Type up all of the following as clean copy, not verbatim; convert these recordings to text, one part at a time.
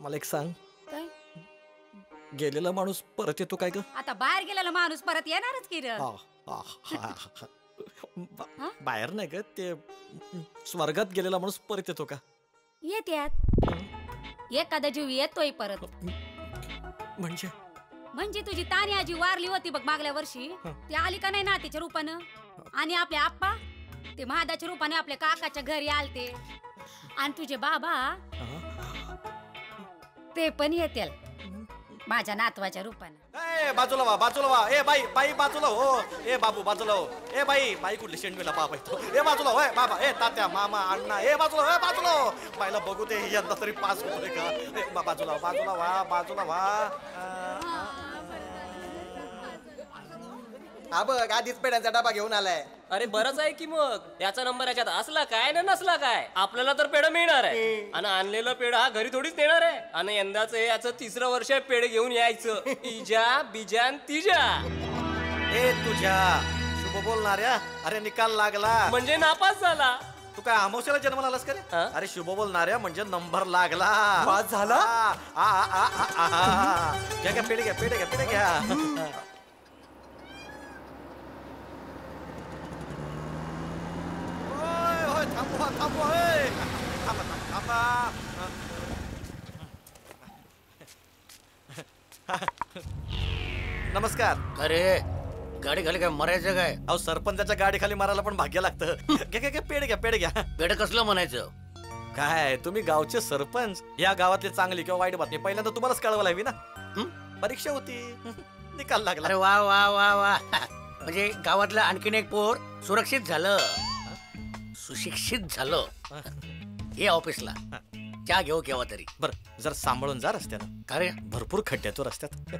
मला एक सांग, काय गेलेला माणूस परत येतो काय ग? आता बाहेर गेलेला माणूस परत येणारच की र. बाहेर नाही ग, ते स्वर्गात गेलेला माणूस परत येतो का? येत्यात एखादा जीव येतोय परत. म्हणजे तुझी तानी आजी वारली होती बघ मागल्या वर्षी, ती आली का नाही नातीच्या रूपानं? आणि आपले आप्पा ते महादाच्या रूपाने आपल्या काकाच्या घरी आलते. आणि तुझे बाबा ते पण येतील माझ्या नातवाच्या रूपानं. ए बाजूला वा, बाजूला वा. ए बाई, बाई बाजूला हो. ए बाबू बाजूला हो. ए बाई, बाई कुठली शेंडवीला बाबा येतो. ए बाजूला होय बाबा. ए तात्या मामा अण्णा. ए बाजूला, ए बाजूला हो. बाईला बघू दे यंदा तरी पास होतो का. ए बाजूला, बाजूला वा, बाजूला वा. हा बघ, आधीच पेड्यांचा डबा घेऊन आलाय. अरे बरंच आहे की मग. याचा नंबर याच्यात असला काय ना नसला काय, आपल्याला तर पेढ मिळणार आहे. आणि आणलेलं पेढ हा घरी थोडीच देणार आहे. आणि यंदाच याचं 3रं वर्ष आहे पेढ घेऊन यायचं. इजा बिजान तिजा. ए तुझ्या शुभ बोलणाऱ्या, अरे निकाल लागला म्हणजे नापास झाला. तू काय अमावस्याला जन्माला आलास का रे? अरे शुभ बोलणाऱ्या म्हणजे नंबर लागला. पास झाला. घ्या घ्या पेढे घ्या, पेढे घ्या, पेढे घ्या. थांबवा थांबवा, थांबा थांबा. नमस्कार. अरे गाडी खाली काय मरायचं काय? अहो सरपंचाच्या गाडी खाली मारायला पण भाग्य लागतं. घ्या घ्या, पेढे घ्या, पेढे घ्या. पेढ कसलं म्हणायचं? काय तुम्ही गावचे सरपंच, या गावातली चांगली किंवा वाईट बातमी पहिल्यांदा तुम्हालाच कळवायला हवी ना. परीक्षा होती, निकाल लागला. अरे वा वा वा वा. म्हणजे गावातलं आणखीन एक पोर सुरक्षित झालं, सुशिक्षित झालं. हे ऑफिसला चहा घेऊ केव्हा तरी. बरं जर सांभाळून जा रस्त्यानं. का रे? भरपूर खड्डे तो रस्त्यात.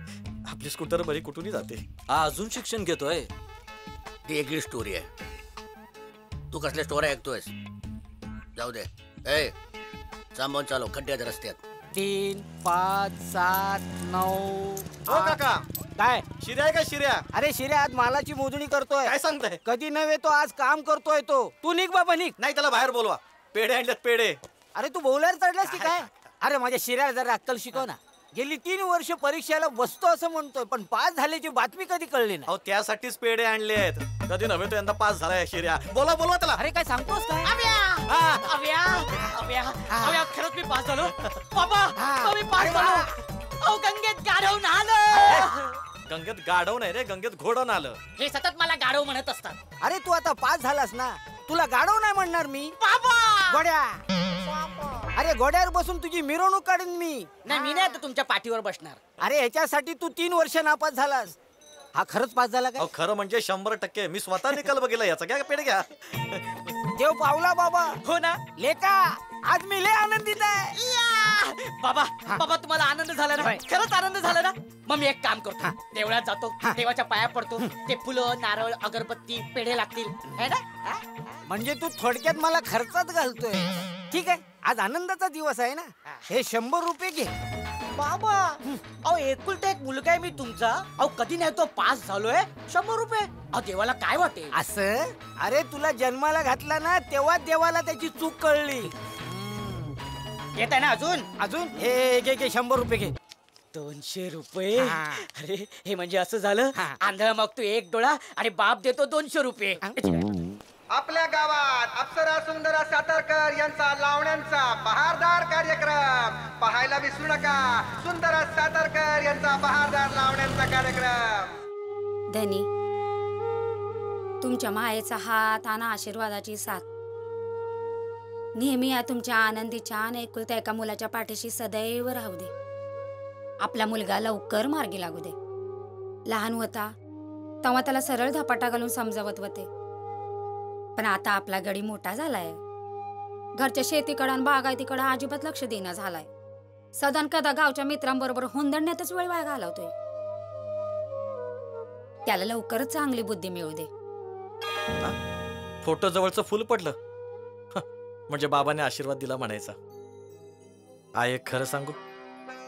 आपली स्कूटर बरी कुठूनही जाते. अजून शिक्षण घेतोय. ती वेगळी स्टोरी आहे. तू कसल्या स्टोऱ्या ऐकतोयस? जाऊ दे. ए सांभाळून चालव, खड्ड्यात रस्त्यात. 3, 5, 7, 9. हो काका, काय शिर्या आहे का शिर्या? अरे शिर्या आज मालाची मोजणी करतोय. काय सांगताय? कधी नव्हे तो आज काम करतोय तो. तू निघ बाबा निघ. नाही त्याला बाहेर बोलवा. पेढे आणलेत पेढे. अरे तू बोलायला चढलास की काय? अरे माझ्या शिर्याला जरा अक्कल शिकव ना. गेली 3 वर्ष परीक्षेला बसतो असं म्हणतोय, पण पास झाल्याची बातमी कधी कळली नाही. अहो त्यासाठीच पेढे आणले आहेत. कधी नव्हे तो यंदा पास झालाय शिर्या. बोला बोलवा त्याला. अरे काय सांगतोस काय? खरंच मी पास झालो बाबा. मी पास झालो. अहो गंगेत गाढवून आलं. गंगेत गाढव नाही रे, गंगेत घोडवून आलं. हे सतत मला गाढव म्हणत असतात. अरे तू आता पास झालास ना, तुला गाडव नाही म्हणणार मी. बाबा गोड्या, अरे गोड्यावर बसून तुझी मिरवणूक काढीन मी. नाही, मी नाही आता तुमच्या पाठीवर बसणार. अरे ह्याच्यासाठी तू 3 वर्ष नापास झालास. हा खरंच पास झाला काय? खरं म्हणजे 100%. मी स्वतः निकाल बघितला याचा. घ्या पेढे घ्या. देव पावला बाबा. हो ना लेका, आज मी लय आनंदित आहे. बाबा. बाबा तुम्हाला आनंद झाला ना? खरंच आनंद झाला ना? मग मी एक काम करतो, देवळात जातो, देवाच्या पाया पडतो. ते फुलं नारळ अगरबत्ती पेढे लागतील है ना? म्हणजे तू थोडक्यात मला खर्चात घालतोय. ठीक आहे, आज आनंदाचा दिवस आहे ना. हे 100 रुपये घे. बाबा अहो एकुलता एक मुलगा आहे मी तुमचा. अहो कधी नाही तो पास झालोय. 100 रुपये अहो देवाला काय वाटेल? असं? अरे तुला जन्माला घातला ना तेव्हा देवाला त्याची चूक कळली. येत आहे ना अजून? अजून हे घे घे 100 रुपये घे. 200 रुपये. अरे हे म्हणजे असं झालं. आंधळा मग तू 1 डोळा आणि बाप देतो 200 रुपये. आपल्या गावात अप्सरा सुंदरा सातारकर यांचा लावण्यांचा बहारदार कार्यक्रम पाहायला विसरू नका. सुंदरा सातारकर यांचा बहारदार लावण्यांचा कार्यक्रम. धनी, तुमच्या मायेचा हात आणि आशीर्वादाची साथ नेहमी या तुमच्या आनंदीच्या आणि एकुलत्या एका मुलाच्या पाठीशी सदैव राहू दे. आपला मुलगा लवकर मार्गी लागू दे. लहान होता तेव्हा त्याला सरळ धपाटा घालून समजावत होते, पण आता आपला गडी मोठा झालाय. घरच्या शेतीकडं आणि बागायतीकडं अजिबात लक्ष देणं झालाय. सदन कदा गावच्या मित्रांबरोबर हुंदडण्यातच वेळ वाया घालवतोय. त्याला लवकरच चांगली बुद्धी मिळू दे. फोटो जवळचं फुल पडलं म्हणजे बाबाने आशीर्वाद दिला म्हणायचा. आय एक खरं सांगू,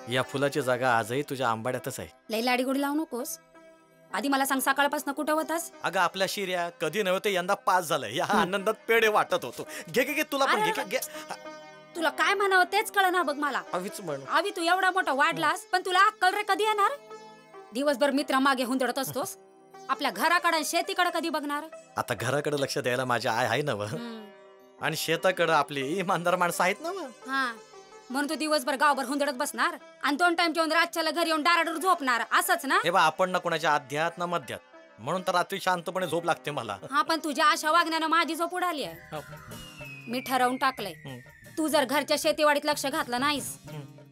या फुलाची जागा आजही तुझ्या आंबाड्यातच आहे. लई लाडीगुडी लावू नकोस. आधी मला सांग, सकाळपासून कुठं होतास? अगं आपल्या शिर्या कधी नव्हे ते यंदा पास झालंय. या आनंदात पेढे वाटत होतो. घे घे घे, तुला पण घे घे. तुला काय म्हणावं तेच कळना बघ मला. हवीच म्हण. आवी तू एवढा मोठा वाढलास पण तुला अक्कल रे कधी येणार? दिवसभर मित्रा मागे हुंदडत असतोस. आपल्या घराकडे शेतीकडे कधी बघणार? आता घराकडे लक्ष द्यायला माझ्या आय आहे ना व. आणि शेताकडे आपली इमानदार माणसं आहेत ना व. हा म्हणून तू दिवसभर गावभर हुंदडत बसणार आणि 2 टाइम जेवण रातच्याला घरी येऊन डाराडूर झोपणार असंच ना? हे बा आपण ना कोणाच्या अध्यात ना मध्यात, म्हणून तर रात्री शांतपणे झोप लागते मला. हा पण तुझ्या अशा वागण्यानं माझी झोप उडाली आहे. मी ठरवून टाकलंय, तू जर घरच्या शेतीवाडीत लक्ष घातलं नाहीस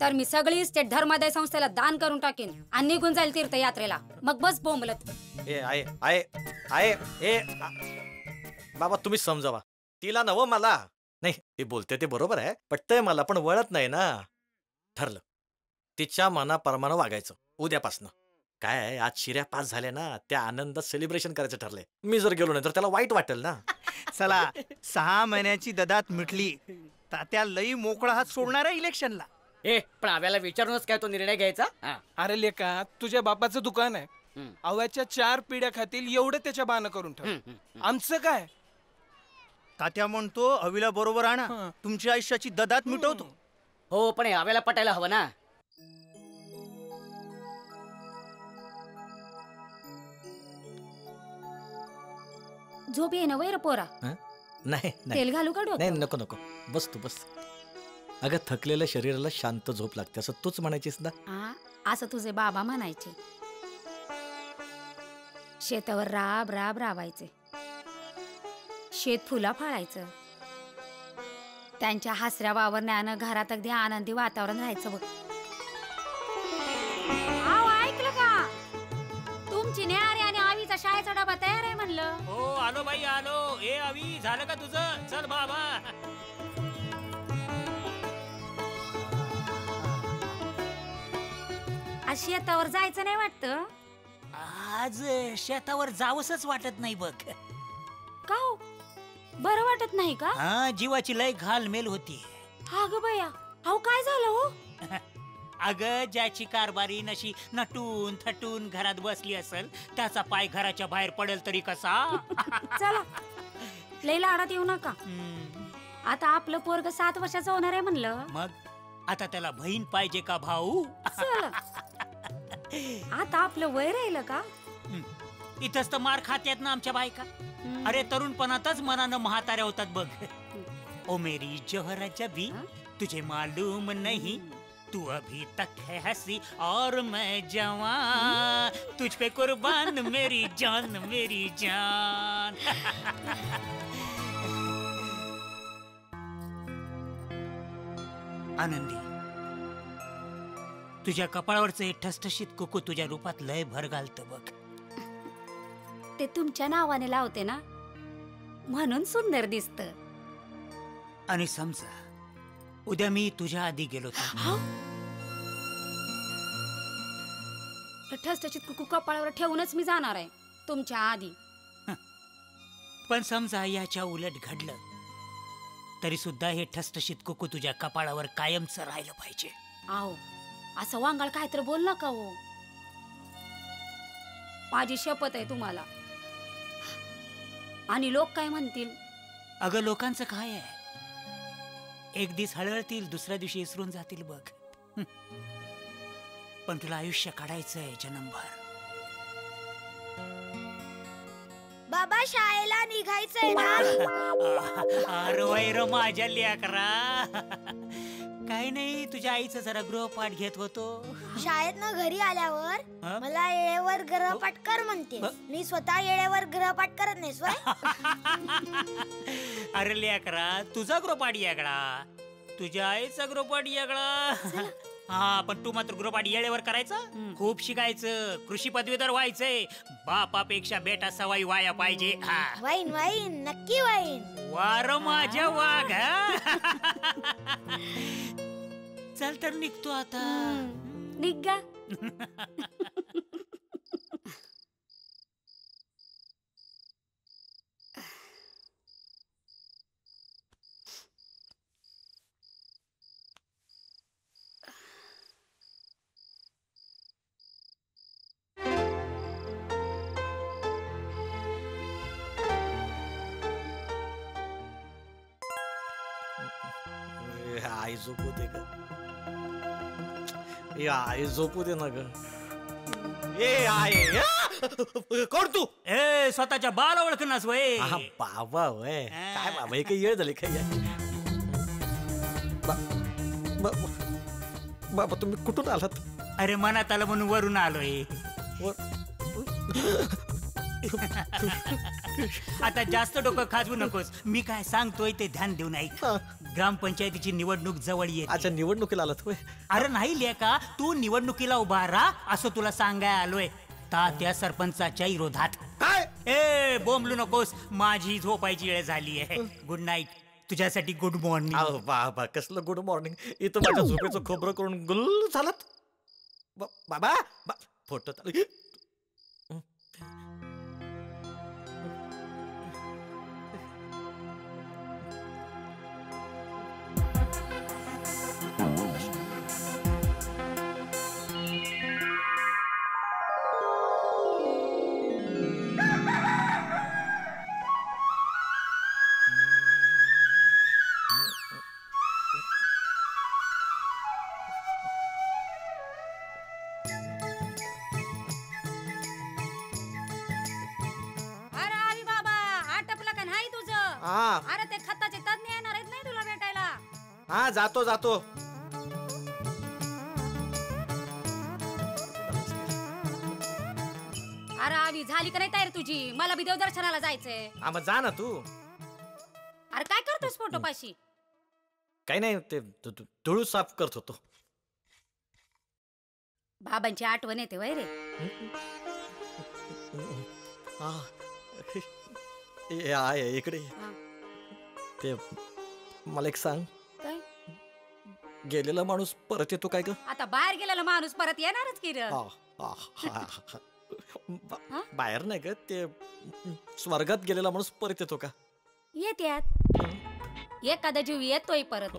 तर मी सगळी स्टेट धर्मादाय संस्थेला दान करून टाकेन आणि निघून जाईल तीर्थयात्रेला. मग बस बोंबलत. ए आहे आहे आहे ए बाबा तुम्हीच समजावा तिला नव मला. नाही ती बोलते ते बरोबर आहे, पटतंय मला, पण वळत नाही ना. ठरलं तिच्या मनाप्रमाणे वागायचं उद्यापासनं. काय आहे, आज शिऱ्या पास झाल्या ना, त्या आनंदात सेलिब्रेशन करायचं ठरलंय. मी जर गेलो नाही तर त्याला वाईट वाटेल ना. चला 6 महिन्याची ददात मिटली. तात्या लई मोकळा हात सोडणार आहे इलेक्शनला. पण आव्याला विचारूनच काय तो निर्णय घ्यायचा? अरे लेका, तुझ्या बापाचं दुकान आहे, आव्याच्या 4 पिढ्या खातील एवढं त्याच्या बानं करून ठेव. आमचं काय? तात्या म्हणतो अविला बरोबर आणा, तुमच्या आयुष्याची ददात मिटवतो. हो पण हे आव्याला पटायला हवं ना. झोप ये ना वैर पोरा. नाही तेल घालू का डोक्यावर? नाही नको नको, बस तू बस. अगं थकलेल्या शरीराला शांत झोप लागते असं तूच म्हणायचीस ना. असं तुझे बाबा म्हणायचे. शेतावर राब राब राबायचे, शेत फुलं फाळायचं, त्यांच्या हसऱ्या वावरण्यानं घरात अगदी आनंदी वातावरण राहायचं बघ. ऐकलं का? तुमची न्यारी आणि आवीचा शाळेचा डबा तयार आहे म्हणलं. हो आलो बाई आलो. ए आवी झालं का तुझं? चल बाबा. आज शेतावर जायचं नाही वाटतं? आज शेतावर जावंसच वाटत नाही बघ. का हो? बरं वाटत नाही का? हा जीवाची लय घालमेल होती. हा ग बया, अहो काय झालं हो? अग ज्याची कारभारी नशी नटून थटून घरात बसली असेल त्याचा पाय घराच्या बाहेर पडेल तरी कसा. चला लय लाडात येऊ नका. आता आपलं पोरग 7 वर्षाचं होणार आहे म्हणलं. मग आता त्याला बहीण पाहिजे का भाऊ? चला. आता आपलं वय राहिलं का? इथंच तर मार खात्यात ना आमच्या बायका. अरे तरुणपणातच मनानं म्हाताऱ्या होतात बघ. ओ मेरी जोहरा जबी तुझे मालूम नहीं, तू अभी तक है हंसी और मैं जवान, तुझ पे कुर्बान मेरी जान. आनंदी, तुझ्या कपाळावरचं हे ठसठशीत कुकू तुझ्या रूपात लय भर घालतं बघ. ते तुमच्या नावाने लावते ना म्हणून सुंदर दिसत. आणि समजा उद्या मी तुझ्या आधी गेलो तर ठसठशीत कुकू कपाळावर ठेवूनच मी जाणार आहे तुमच्या आधी. पण समजा याच्या उलट घडलं तरी सुद्धा हे ठसठशीत कुकू तुझ्या कपाळावर कायमच राहिलं पाहिजे. आओ असं वांगाळ काय तर बोल नका हो. माझी शपथ आहे तुम्हाला. आणि लोक काय म्हणतील? अगं लोकांचं काय आहे, एक दिवस हळहळतील, दुसऱ्या दिवशी इसरून जातील बघ. पण तुला आयुष्य काढायचंय जन्मभर. बाबा शाळेला निघायचंय ना. अरे वैर माझ्या लेकरा, काही नाही तुझ्या आईचं जरा गृहपाठ घेत होतो. शाळेत ना घरी आल्यावर मला येळेवर गृहपाठ कर म्हणते. मी स्वतः येळेवर गृहपाठ करत नाही स्वय. अरे लेकरा तुझा गृहपाठ यागळा, तुझ्या आईचा गृहपाठ यागळा. हा पण तू मात्र गृहपाठ येळेवर करायचा. खूप शिकायचं, कृषी पदवीधर व्हायचंय. बापापेक्षा बेटा सवाई वाया पाहिजे. वाईन वाईन नक्की वाईन. वार माझ्या वाघ. चल तर निघतो आता. निघा. आई झोपू दे ग. ए आई झोपू दे ना ग. ए आई कोण तू? ए स्वतःच्या बाला ओळखनास वय. बाबा वय काय बाबा हे काही येळ झाली काय? बाबा तुम्ही कुठून आलात? अरे मनात आलं म्हणून वरून आलोय. आता जास्त डोकं खाजवू नकोस. मी काय सांगतोय ते ध्यान देऊन ऐक. ग्रामपंचायतीची निवडणूक जवळ येते. अच्छा निवडणुकीला आलात होय? अरे नाही लेका, तू निवडणुकीला उभा राहा असं तुला सांगाय आलोय. तात्या सरपंचाच्या विरोधात. ए बोंबलू नकोस, माझी झोपायची वेळ झाली आहे. Good night. तुझ्यासाठी गुड मॉर्निंग. बाबा कसलं गुड मॉर्निंग? इथं माझ्या झोपेचं खोबरं करून गुल झालात. बाबा फोटो अरे ते खताचे तज्ञ येणार आहेत नाही तुला भेटायला. हा जातो जातो. अरे आवी झाली का नाही तयारी तुझी? मला बी देवदर्शनाला जायचंय. मग जा ना तू. अरे काय करतोस फोटो पाशी? काही नाही ते धूळ साफ करत होतो. बाबांची आठवण येते वय रे. इकडे ते मला एक सांग. काय? गेलेला माणूस परत येतो काय ग? आता बाहेर गेलेला माणूस परत येणारच की रे. बाहेर नाही ग, ते स्वर्गात गेलेला माणूस परत येतो का? येत्यात. एखादा जीव येतोय परत.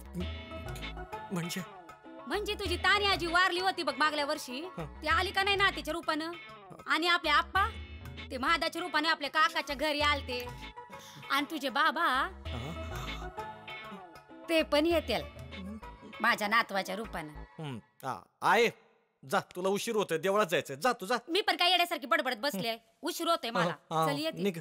म्हणजे तुझी तानी आजी वारली होती बघ मागल्या वर्षी, ती आली का नाही नातीच्या रूपानं? आणि आपले आप्पा ते महादाच्या रूपाने आपल्या काकाच्या घरी आलते. आणि तुझे बाबा ते पण येतील माझ्या नातवाच्या रूपानं. आहे जा, तुला उशीर होतोय, देवळात जायचंय. जा तू जा. मी पण काय येण्यासारखी बडबडत बसले. उशीर होतोय मला. चल येते.